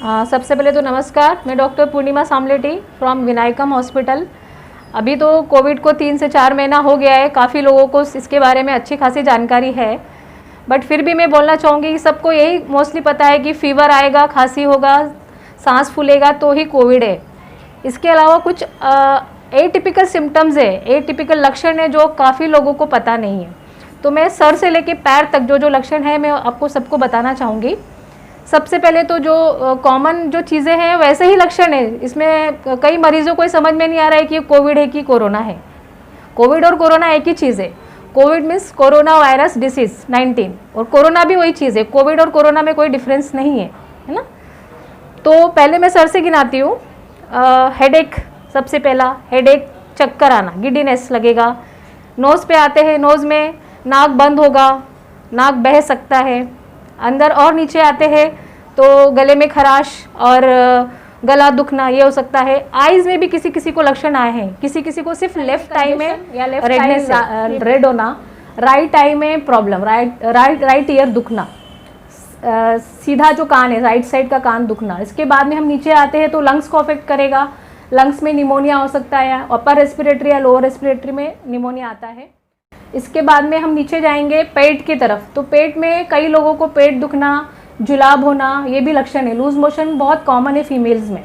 सबसे पहले तो नमस्कार, मैं doctor Purnima Samleti from Vinayakam hospital. अभी तो कोविड को 3 से 4 महीना हो गया है, काफ़ी लोगों को इसके बारे में अच्छी खासी जानकारी है, बट फिर भी मैं बोलना चाहूँगी कि सबको यही मोस्टली पता है कि फीवर आएगा, खांसी होगा, सांस फूलेगा तो ही कोविड है। इसके अलावा कुछ एटिपिकल सिम्टम्स है, एटिपिकल लक्षण है जो काफ़ी लोगों को पता नहीं है। तो मैं सर से लेके पैर तक जो जो लक्षण है मैं आपको सबको बताना चाहूँगी। सबसे पहले तो जो कॉमन जो चीज़ें हैं वैसे ही लक्षण है, इसमें कई मरीजों को समझ में नहीं आ रहा है कि कोविड है कि कोरोना है। कोविड और कोरोना एक ही चीज़ है। Covid means corona virus disease 19 और कोरोना भी वही चीज़ है। कोविड और कोरोना में कोई डिफरेंस नहीं है ना। तो पहले मैं सर से गिनाती हूँ। हेडेक सबसे पहला, हेडेक, चक्कर आना, गिडीनेस लगेगा। नोज़ पे आते हैं, नोज़ में नाक बंद होगा, नाक बह सकता है। अंदर और नीचे आते हैं तो गले में खराश और गला दुखना ये हो सकता है। आईज में भी किसी किसी को लक्षण आए हैं, किसी किसी को सिर्फ लेफ्ट आई में या रेडनेस, रेड होना, राइट आई में प्रॉब्लम, राइट ईयर दुखना, सीधा जो कान है राइट साइड का कान दुखना। इसके बाद में हम नीचे आते हैं तो लंग्स को अफेक्ट करेगा। लंग्स में निमोनिया हो सकता है, अपर रेस्पिरेटरी या लोअर रेस्पिरेटरी में निमोनिया आता है। इसके बाद में हम नीचे जाएंगे पेट की तरफ, तो पेट में कई लोगों को पेट दुखना, जुलाब होना, ये भी लक्षण है। लूज मोशन बहुत कॉमन है फीमेल्स में।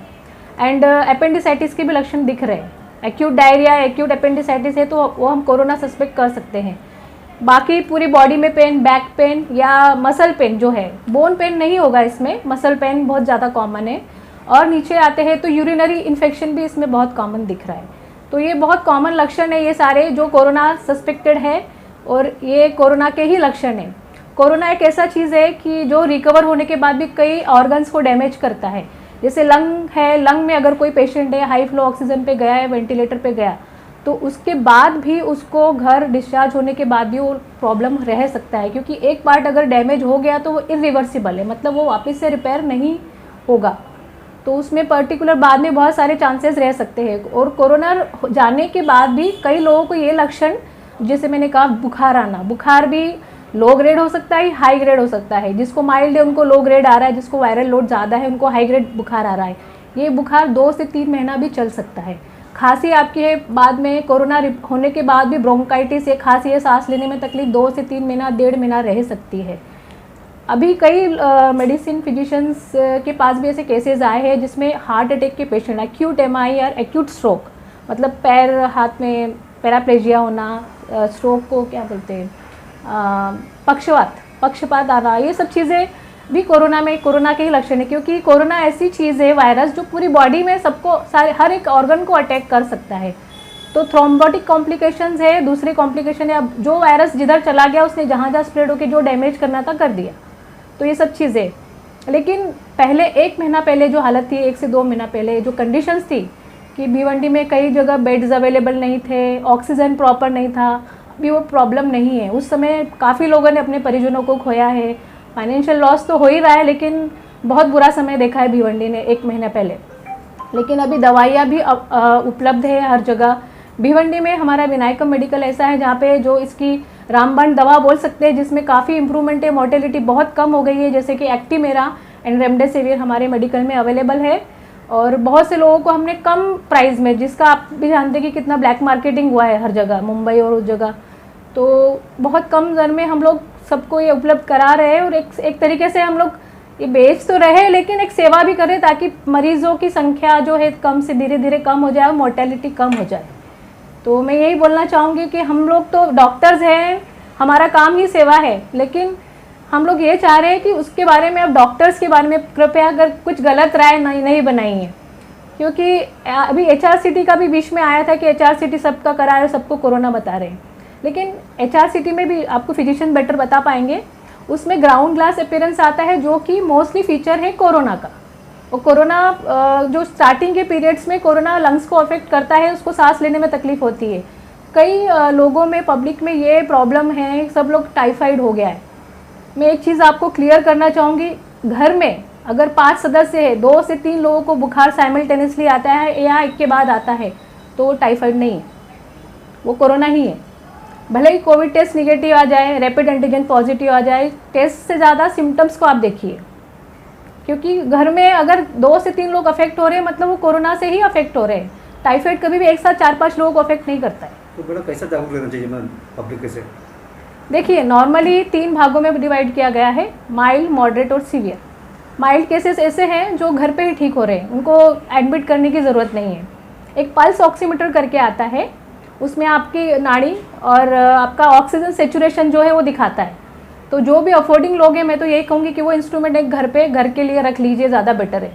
एंड अपेंडिसाइटिस के भी लक्षण दिख रहे हैं। एक्यूट डायरिया, एक्यूट अपेंडिसाइटिस है तो वो हम कोरोना सस्पेक्ट कर सकते हैं। बाकी पूरी बॉडी में पेन, बैक पेन या मसल पेन जो है, बोन पेन नहीं होगा इसमें, मसल पेन बहुत ज़्यादा कॉमन है। और नीचे आते हैं तो यूरिनरी इन्फेक्शन भी इसमें बहुत कॉमन दिख रहा है। तो ये बहुत कॉमन लक्षण है ये सारे जो कोरोना सस्पेक्टेड है और ये कोरोना के ही लक्षण है। कोरोना एक ऐसा चीज़ है कि जो रिकवर होने के बाद भी कई ऑर्गन्स को डैमेज करता है। जैसे लंग है, लंग में अगर कोई पेशेंट है, हाई फ्लो ऑक्सीजन पे गया है, वेंटिलेटर पे गया, तो उसके बाद भी उसको घर डिस्चार्ज होने के बाद भी वो प्रॉब्लम रह सकता है, क्योंकि एक पार्ट अगर डैमेज हो गया तो वो इरिवर्सिबल है, मतलब वो वापस से रिपेयर नहीं होगा। तो उसमें पर्टिकुलर बाद में बहुत सारे चांसेस रह सकते हैं। और कोरोना जाने के बाद भी कई लोगों को ये लक्षण, जैसे मैंने कहा बुखार आना, बुखार भी लो ग्रेड हो सकता है, हाई ग्रेड हो सकता है। जिसको माइल्ड है उनको लो ग्रेड आ रहा है, जिसको वायरल लोड ज़्यादा है उनको हाई ग्रेड बुखार आ रहा है। ये बुखार 2 से 3 महीना भी चल सकता है। खांसी आपकी है, बाद में कोरोना होने के बाद भी ब्रोंकाइटिस या खांसी है, सांस लेने में तकलीफ 2 से 3 महीना, 1.5 महीना रह सकती है। अभी कई मेडिसिन फिजिशियंस के पास भी ऐसे केसेस आए हैं जिसमें हार्ट अटैक के पेशेंट, एक्यूट एमआई या एक्यूट स्ट्रोक, मतलब पैर हाथ में पैराप्लेजिया होना, स्ट्रोक को क्या बोलते हैं, पक्षपात आना, ये सब चीज़ें भी कोरोना में, कोरोना के ही लक्षण है। क्योंकि कोरोना ऐसी चीज़ है, वायरस, जो पूरी बॉडी में सबको, सारे हर एक ऑर्गन को अटैक कर सकता है। तो थ्रोम्बोटिक कॉम्प्लिकेशंस है, दूसरी कॉम्प्लिकेशन है। अब जो वायरस जिधर चला गया उसने जहाँ जहाँ स्प्रेड होकर जो डैमेज करना था कर दिया। तो ये सब चीज़ें, लेकिन पहले 1 महीना पहले जो हालत थी, 1 से 2 महीना पहले जो कंडीशंस थी कि भिवंडी में कई जगह बेड्स अवेलेबल नहीं थे, ऑक्सीजन प्रॉपर नहीं था, अभी वो प्रॉब्लम नहीं है। उस समय काफ़ी लोगों ने अपने परिजनों को खोया है, फाइनेंशियल लॉस तो हो ही रहा है, लेकिन बहुत बुरा समय देखा है भिवंडी ने 1 महीना पहले। लेकिन अभी दवाइयाँ भी उपलब्ध है हर जगह। भिवंडी में हमारा विनायकम मेडिकल ऐसा है जहाँ पे जो इसकी रामबाण दवा बोल सकते हैं, जिसमें काफ़ी इंप्रूवमेंट है, मोर्टेलिटी बहुत कम हो गई है, जैसे कि एक्टिमेरा एंड रेमडेसिविर हमारे मेडिकल में अवेलेबल है। और बहुत से लोगों को हमने कम प्राइस में, जिसका आप भी जानते हैं कि कितना ब्लैक मार्केटिंग हुआ है हर जगह, मुंबई और उस जगह, तो बहुत कम दर में हम लोग सबको ये उपलब्ध करा रहे हैं। और एक तरीके से हम लोग ये बेच तो रहे, लेकिन एक सेवा भी करें ताकि मरीजों की संख्या जो है कम से धीरे धीरे कम हो जाए और मोर्टेलिटी कम हो जाए। तो मैं यही बोलना चाहूँगी कि हम लोग तो डॉक्टर्स हैं, हमारा काम ही सेवा है, लेकिन हम लोग ये चाह रहे हैं कि उसके बारे में, अब डॉक्टर्स के बारे में कृपया अगर कुछ गलत राय नहीं बनाइए। क्योंकि अभी HRCT का भी बीच में आया था कि HRCT सबका करा है, सबको कोरोना बता रहे हैं, लेकिन HRCT में भी आपको फिजिशियन बेटर बता पाएंगे, उसमें ग्राउंड ग्लास अपीयरेंस आता है जो कि मोस्टली फीचर है कोरोना का। और कोरोना जो स्टार्टिंग के पीरियड्स में कोरोना लंग्स को अफेक्ट करता है, उसको सांस लेने में तकलीफ होती है। कई लोगों में, पब्लिक में ये प्रॉब्लम है, सब लोग टाइफाइड हो गया है। मैं एक चीज़ आपको क्लियर करना चाहूँगी, घर में अगर 5 सदस्य है, 2 से 3 लोगों को बुखार साइमल्टेनियसली आता है या एक के बाद आता है, तो वो टाइफाइड नहीं है, वो कोरोना ही है। भले ही कोविड टेस्ट निगेटिव आ जाए, रैपिड एंटीजन पॉजिटिव आ जाए, टेस्ट से ज़्यादा सिम्टम्स को आप देखिए। क्योंकि घर में अगर 2 से 3 लोग अफेक्ट हो रहे हैं मतलब वो कोरोना से ही अफेक्ट हो रहे हैं। टाइफाइड कभी भी एक साथ 4-5 लोगों को अफेक्ट नहीं करता है। तो बेटा कैसा जागरूक रहना चाहिए मैम पब्लिक से? देखिए, नॉर्मली 3 भागों में डिवाइड किया गया है, माइल्ड, मॉडरेट और सीवियर। माइल्ड केसेस ऐसे हैं जो घर पे ही ठीक हो रहे हैं, उनको एडमिट करने की ज़रूरत नहीं है। एक पल्स ऑक्सीमीटर करके आता है, उसमें आपकी नाड़ी और आपका ऑक्सीजन सेचुरेशन जो है वो दिखाता है। तो जो भी अफोर्डिंग लोग हैं, मैं तो यही कहूँगी कि वो इंस्ट्रूमेंट एक घर के लिए रख लीजिए, ज़्यादा बेटर है।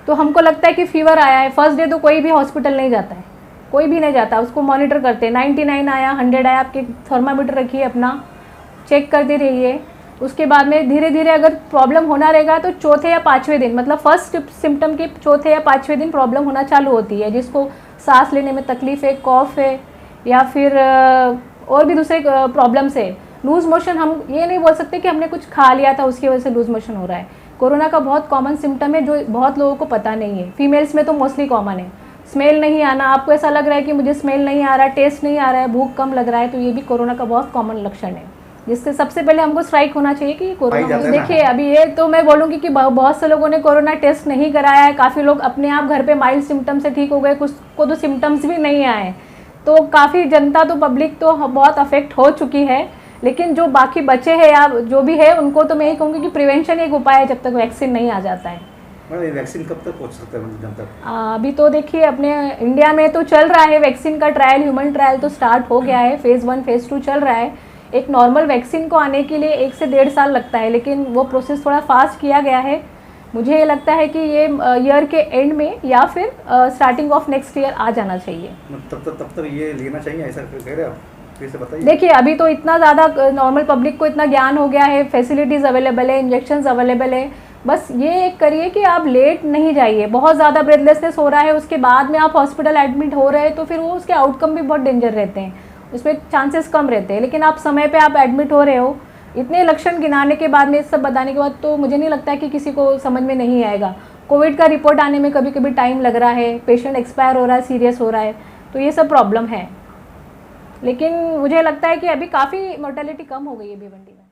तो हमको लगता है कि फीवर आया है, फर्स्ट डे तो कोई भी हॉस्पिटल नहीं जाता है, कोई भी नहीं जाता, उसको मॉनिटर करते हैं। 99 आया, 100 आया, आपके थर्मामीटर रखिए, अपना चेक करते रहिए। उसके बाद में धीरे धीरे अगर प्रॉब्लम होना रहेगा तो चौथे या 5वें दिन, मतलब फर्स्ट सिम्टम के चौथे या 5वें दिन प्रॉब्लम होना चालू होती है, जिसको सांस लेने में तकलीफ है, कॉफ है, या फिर और भी दूसरे प्रॉब्लम्स है। लूज़ मोशन, हम ये नहीं बोल सकते कि हमने कुछ खा लिया था उसकी वजह से लूज़ मोशन हो रहा है। कोरोना का बहुत कॉमन सिम्टम है जो बहुत लोगों को पता नहीं है। फीमेल्स में तो मोस्टली कॉमन है। स्मेल नहीं आना, आपको ऐसा लग रहा है कि मुझे स्मेल नहीं आ रहा है, टेस्ट नहीं आ रहा है, भूख कम लग रहा है, तो ये भी कोरोना का बहुत कॉमन लक्षण है, जिससे सबसे पहले हमको स्ट्राइक होना चाहिए कि कोरोना। देखिए, अभी ये तो मैं बोलूँगी कि बहुत से लोगों ने कोरोना टेस्ट नहीं कराया है। काफ़ी लोग अपने आप घर पे माइल्ड सिम्टम से ठीक हो गए, कुछ को तो सिम्टम्स भी नहीं आए। तो काफ़ी जनता, तो पब्लिक तो बहुत अफेक्ट हो चुकी है। लेकिन जो बाकी बचे हैं या जो भी है, उनको तो मैं यही कहूँगी कि प्रिवेंशन एक उपाय है जब तक वैक्सीन नहीं आ जाता है। वैक्सीन कब तक पहुँच सकता है जब तक? अभी तो देखिए, अपने इंडिया में तो चल रहा है वैक्सीन का ट्रायल, ह्यूमन ट्रायल तो स्टार्ट हो गया है, फेज़ 1 फेज़ 2 चल रहा है। एक नॉर्मल वैक्सीन को आने के लिए 1 से 1.5 साल लगता है, लेकिन वो प्रोसेस थोड़ा फास्ट किया गया है। मुझे ये लगता है कि ये ईयर के एंड में या फिर स्टार्टिंग ऑफ नेक्स्ट ईयर आ जाना चाहिए। तब तक ये लेना चाहिए, ऐसा कह रहे हो आप? फिर से बताइए। देखिए, अभी तो इतना ज़्यादा नॉर्मल पब्लिक को इतना ज्ञान हो गया है, फैसिलिटीज़ अवेलेबल है, इंजेक्शंस अवेलेबल है। बस ये एक करिए कि आप लेट नहीं जाइए। बहुत ज़्यादा ब्रेथलेसनेस हो रहा है, उसके बाद में आप हॉस्पिटल एडमिट हो रहे हैं, तो फिर वो उसके आउटकम भी बहुत डेंजर रहते हैं, उसमें चांसेस कम रहते हैं। लेकिन आप समय पे आप एडमिट हो रहे हो, इतने लक्षण गिनाने के बाद में, सब बताने के बाद, तो मुझे नहीं लगता है कि किसी को समझ में नहीं आएगा। कोविड का रिपोर्ट आने में कभी कभी टाइम लग रहा है, पेशेंट एक्सपायर हो रहा है, सीरियस हो रहा है, तो ये सब प्रॉब्लम है। लेकिन मुझे लगता है कि अभी काफ़ी मोर्टेलिटी कम हो गई है भिवंडी में।